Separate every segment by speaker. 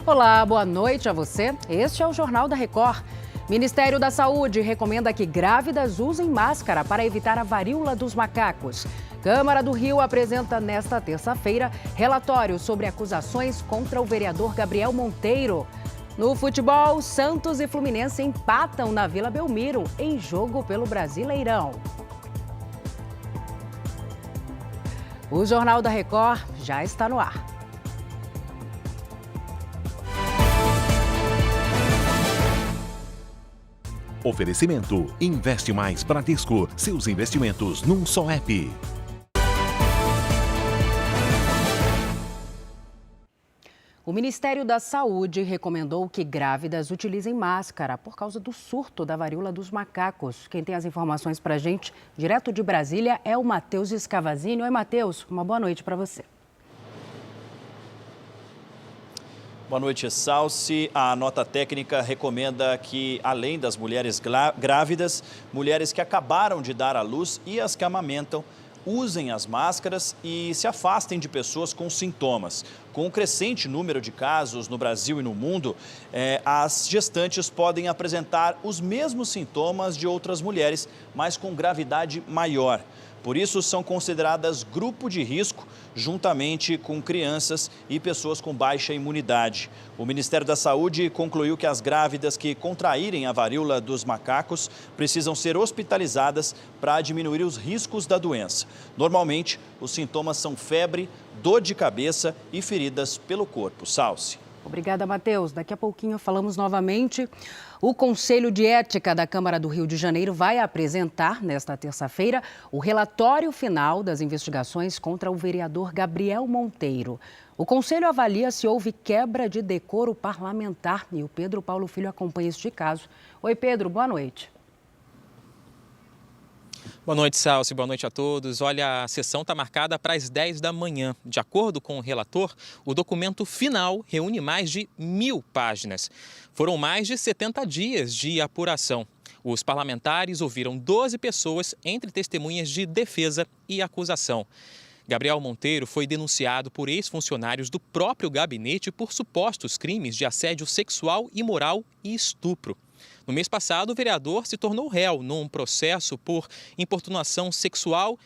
Speaker 1: Olá, boa noite a você. Este é o Jornal da Record. Ministério da Saúde recomenda que grávidas usem máscara para evitar a varíola dos macacos. Câmara do Rio apresenta nesta terça-feira relatório sobre acusações contra o vereador Gabriel Monteiro. No futebol, Santos e Fluminense empatam na Vila Belmiro em jogo pelo Brasileirão. O Jornal da Record já está no ar.
Speaker 2: Oferecimento: Investe Mais Bradesco. Seus investimentos num só app.
Speaker 1: O Ministério da Saúde recomendou que grávidas utilizem máscara por causa do surto da varíola dos macacos. Quem tem as informações para a gente, direto de Brasília, é o Matheus Escavazini. Oi, Matheus, uma boa noite para você.
Speaker 3: Boa noite, Salsi. A nota técnica recomenda que, além das mulheres grávidas, mulheres que acabaram de dar à luz e as que amamentam, usem as máscaras e se afastem de pessoas com sintomas. Com o crescente número de casos no Brasil e no mundo, as gestantes podem apresentar os mesmos sintomas de outras mulheres, mas com gravidade maior. Por isso, são consideradas grupo de risco, juntamente com crianças e pessoas com baixa imunidade. O Ministério da Saúde concluiu que as grávidas que contraírem a varíola dos macacos precisam ser hospitalizadas para diminuir os riscos da doença. Normalmente, os sintomas são febre, dor de cabeça e feridas pelo corpo. Salsi.
Speaker 1: Obrigada, Matheus. Daqui a pouquinho falamos novamente. O Conselho de Ética da Câmara do Rio de Janeiro vai apresentar, nesta terça-feira, o relatório final das investigações contra o vereador Gabriel Monteiro. O Conselho avalia se houve quebra de decoro parlamentar e o Pedro Paulo Filho acompanha este caso. Oi, Pedro, boa noite.
Speaker 4: Boa noite, Salsi. Boa noite a todos. Olha, a sessão está marcada para as 10 da manhã. De acordo com o relator, o documento final reúne mais de 1000 páginas. Foram mais de 70 dias de apuração. Os parlamentares ouviram 12 pessoas, entre testemunhas de defesa e acusação. Gabriel Monteiro foi denunciado por ex-funcionários do próprio gabinete por supostos crimes de assédio sexual, imoral e estupro. No mês passado, o vereador se tornou réu num processo por importunação sexual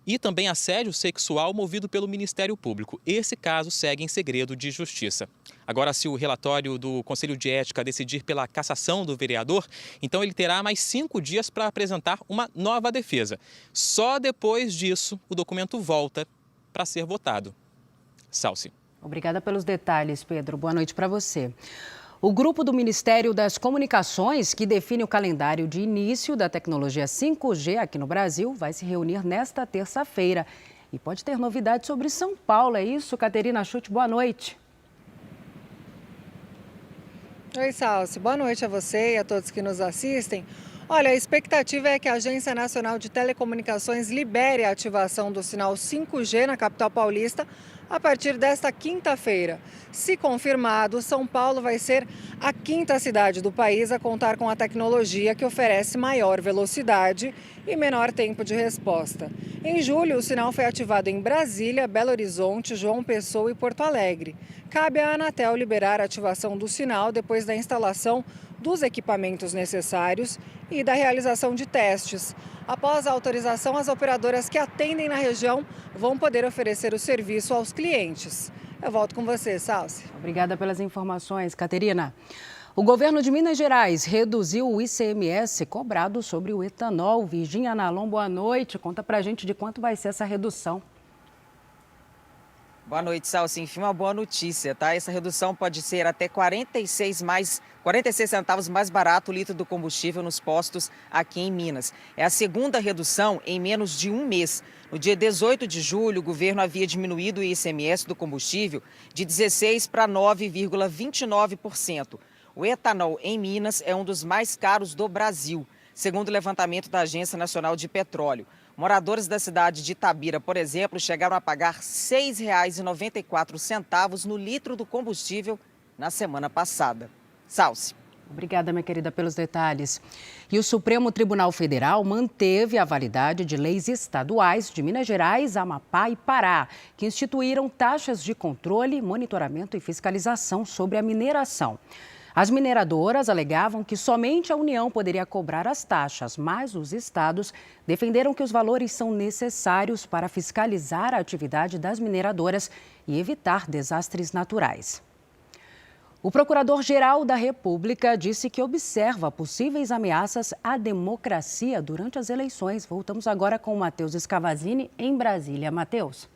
Speaker 4: e também assédio sexual movido pelo Ministério Público. Esse caso segue em segredo de justiça. Agora, se o relatório do Conselho de Ética decidir pela cassação do vereador, então ele terá mais 5 dias para apresentar uma nova defesa. Só depois disso, o documento volta para ser votado. Salsi.
Speaker 1: Obrigada pelos detalhes, Pedro. Boa noite para você. O grupo do Ministério das Comunicações, que define o calendário de início da tecnologia 5G aqui no Brasil, vai se reunir nesta terça-feira. E pode ter novidades sobre São Paulo, é isso? Caterina Schutt, boa noite.
Speaker 5: Oi, Salsi. Boa noite a você e a todos que nos assistem. Olha, a expectativa é que a Agência Nacional de Telecomunicações libere a ativação do sinal 5G na capital paulista a partir desta quinta-feira. Se confirmado, São Paulo vai ser a 5ª cidade do país a contar com a tecnologia que oferece maior velocidade e menor tempo de resposta. Em julho, o sinal foi ativado em Brasília, Belo Horizonte, João Pessoa e Porto Alegre. Cabe à Anatel liberar a ativação do sinal depois da instalação dos equipamentos necessários e da realização de testes. Após a autorização, as operadoras que atendem na região vão poder oferecer o serviço aos clientes. Eu volto com você, Salsi.
Speaker 1: Obrigada pelas informações, Caterina. O governo de Minas Gerais reduziu o ICMS cobrado sobre o etanol. Virgínia Nalon, boa noite. Conta pra gente de quanto vai ser essa redução.
Speaker 6: Boa noite, Salsi. Enfim, uma boa notícia, tá? Essa redução pode ser até 46 centavos mais barato o litro do combustível nos postos aqui em Minas. É a segunda redução em menos de um mês. No dia 18 de julho, o governo havia diminuído o ICMS do combustível de 16% para 9,29%. O etanol em Minas é um dos mais caros do Brasil, segundo o levantamento da Agência Nacional de Petróleo. Moradores da cidade de Itabira, por exemplo, chegaram a pagar R$ 6,94 no litro do combustível na semana passada. Salsi.
Speaker 1: Obrigada, minha querida, pelos detalhes. E o Supremo Tribunal Federal manteve a validade de leis estaduais de Minas Gerais, Amapá e Pará, que instituíram taxas de controle, monitoramento e fiscalização sobre a mineração. As mineradoras alegavam que somente a União poderia cobrar as taxas, mas os estados defenderam que os valores são necessários para fiscalizar a atividade das mineradoras e evitar desastres naturais. O Procurador-Geral da República disse que observa possíveis ameaças à democracia durante as eleições. Voltamos agora com o Matheus Scavazini, em Brasília. Matheus.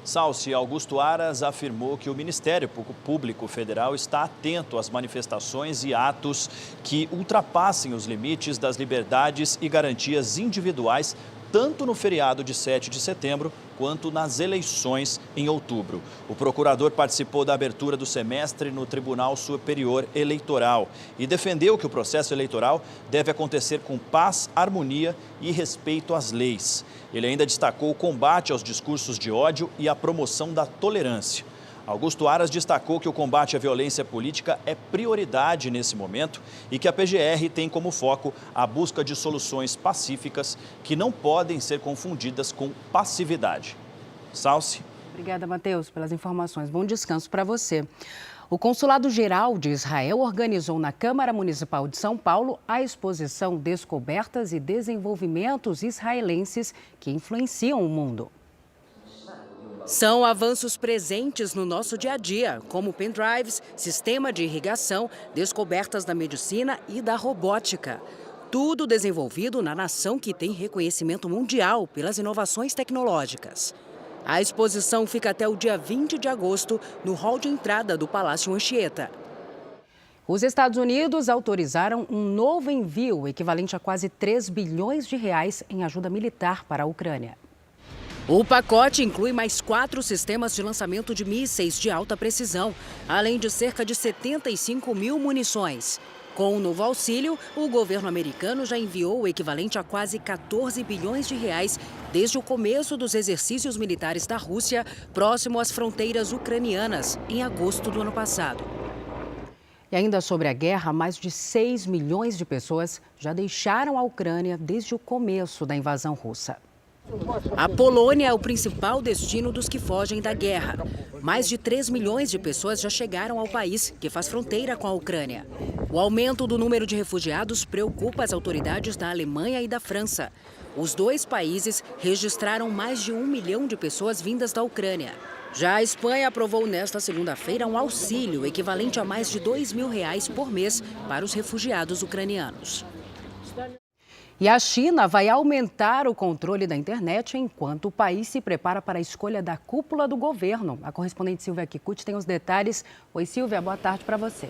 Speaker 3: Salsi, Augusto Aras afirmou que o Ministério Público Federal está atento às manifestações e atos que ultrapassem os limites das liberdades e garantias individuais, tanto no feriado de 7 de setembro quanto nas eleições em outubro. O procurador participou da abertura do semestre no Tribunal Superior Eleitoral e defendeu que o processo eleitoral deve acontecer com paz, harmonia e respeito às leis. Ele ainda destacou o combate aos discursos de ódio e a promoção da tolerância. Augusto Aras destacou que o combate à violência política é prioridade nesse momento e que a PGR tem como foco a busca de soluções pacíficas que não podem ser confundidas com passividade. Salsi.
Speaker 1: Obrigada, Matheus, pelas informações. Bom descanso para você. O Consulado-Geral de Israel organizou na Câmara Municipal de São Paulo a exposição Descobertas e Desenvolvimentos Israelenses que influenciam o mundo. São avanços presentes no nosso dia a dia, como pendrives, sistema de irrigação, descobertas da medicina e da robótica. Tudo desenvolvido na nação que tem reconhecimento mundial pelas inovações tecnológicas. A exposição fica até o dia 20 de agosto no hall de entrada do Palácio Anchieta. Os Estados Unidos autorizaram um novo envio equivalente a quase 3 bilhões de reais em ajuda militar para a Ucrânia. O pacote inclui mais 4 sistemas de lançamento de mísseis de alta precisão, além de cerca de 75 mil munições. Com o novo auxílio, o governo americano já enviou o equivalente a quase 14 bilhões de reais desde o começo dos exercícios militares da Rússia, próximo às fronteiras ucranianas, em agosto do ano passado. E ainda sobre a guerra, mais de 6 milhões de pessoas já deixaram a Ucrânia desde o começo da invasão russa. A Polônia é o principal destino dos que fogem da guerra. Mais de 3 milhões de pessoas já chegaram ao país, que faz fronteira com a Ucrânia. O aumento do número de refugiados preocupa as autoridades da Alemanha e da França. Os dois países registraram mais de 1 milhão de pessoas vindas da Ucrânia. Já a Espanha aprovou nesta segunda-feira um auxílio equivalente a mais de R$2.000 por mês para os refugiados ucranianos. E a China vai aumentar o controle da internet enquanto o país se prepara para a escolha da cúpula do governo. A correspondente Silvia Kikuchi tem os detalhes. Oi, Silvia, boa tarde para você.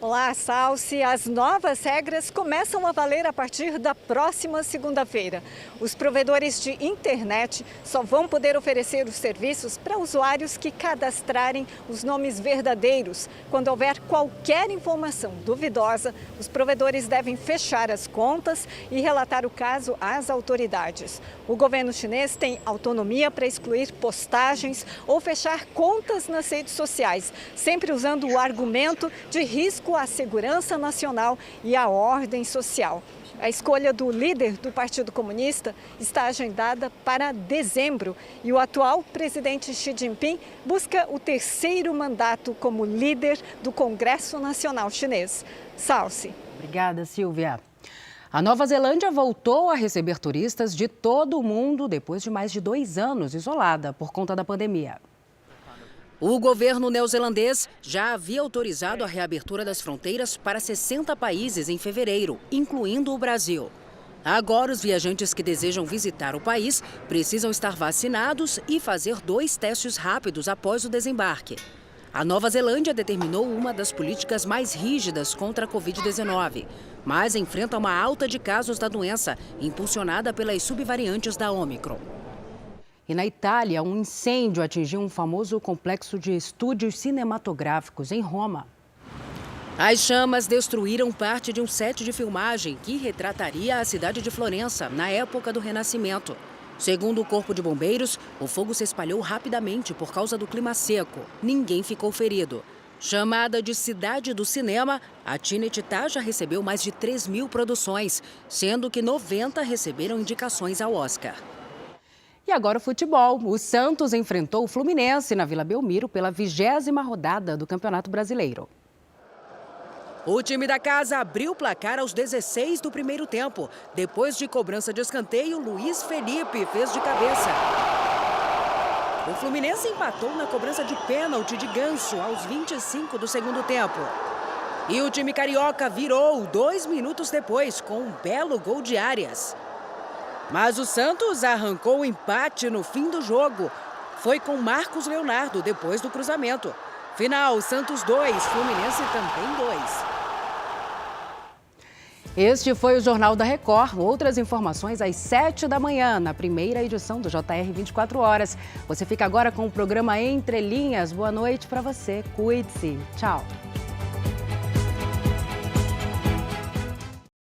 Speaker 7: Olá, Salsi. As novas regras começam a valer a partir da próxima segunda-feira. Os provedores de internet só vão poder oferecer os serviços para usuários que cadastrarem os nomes verdadeiros. Quando houver qualquer informação duvidosa, os provedores devem fechar as contas e relatar o caso às autoridades. O governo chinês tem autonomia para excluir postagens ou fechar contas nas redes sociais, sempre usando o argumento de risco à segurança nacional e à ordem social. A escolha do líder do Partido Comunista está agendada para dezembro e o atual presidente Xi Jinping busca o 3º mandato como líder do Congresso Nacional Chinês. Salsi.
Speaker 1: Obrigada, Silvia. A Nova Zelândia voltou a receber turistas de todo o mundo depois de mais de 2 anos isolada por conta da pandemia. O governo neozelandês já havia autorizado a reabertura das fronteiras para 60 países em fevereiro, incluindo o Brasil. Agora, os viajantes que desejam visitar o país precisam estar vacinados e fazer 2 testes rápidos após o desembarque. A Nova Zelândia determinou uma das políticas mais rígidas contra a Covid-19, mas enfrenta uma alta de casos da doença, impulsionada pelas subvariantes da Ômicron. E na Itália, um incêndio atingiu um famoso complexo de estúdios cinematográficos em Roma. As chamas destruíram parte de um set de filmagem que retrataria a cidade de Florença na época do Renascimento. Segundo o Corpo de Bombeiros, o fogo se espalhou rapidamente por causa do clima seco. Ninguém ficou ferido. Chamada de Cidade do Cinema, a Tinetitá já recebeu mais de 3.000 produções, sendo que 90 receberam indicações ao Oscar. E agora o futebol. O Santos enfrentou o Fluminense na Vila Belmiro pela 20ª rodada do Campeonato Brasileiro. O time da casa abriu o placar aos 16 do primeiro tempo. Depois de cobrança de escanteio, Luiz Felipe fez de cabeça. O Fluminense empatou na cobrança de pênalti de Ganso aos 25 do segundo tempo. E o time carioca virou 2 minutos depois com um belo gol de Arias. Mas o Santos arrancou o empate no fim do jogo. Foi com Marcos Leonardo depois do cruzamento. Final, Santos 2, Fluminense também 2. Este foi o Jornal da Record. Outras informações às 7 da manhã, na primeira edição do JR 24 Horas. Você fica agora com o programa Entre Linhas. Boa noite para você. Cuide-se. Tchau.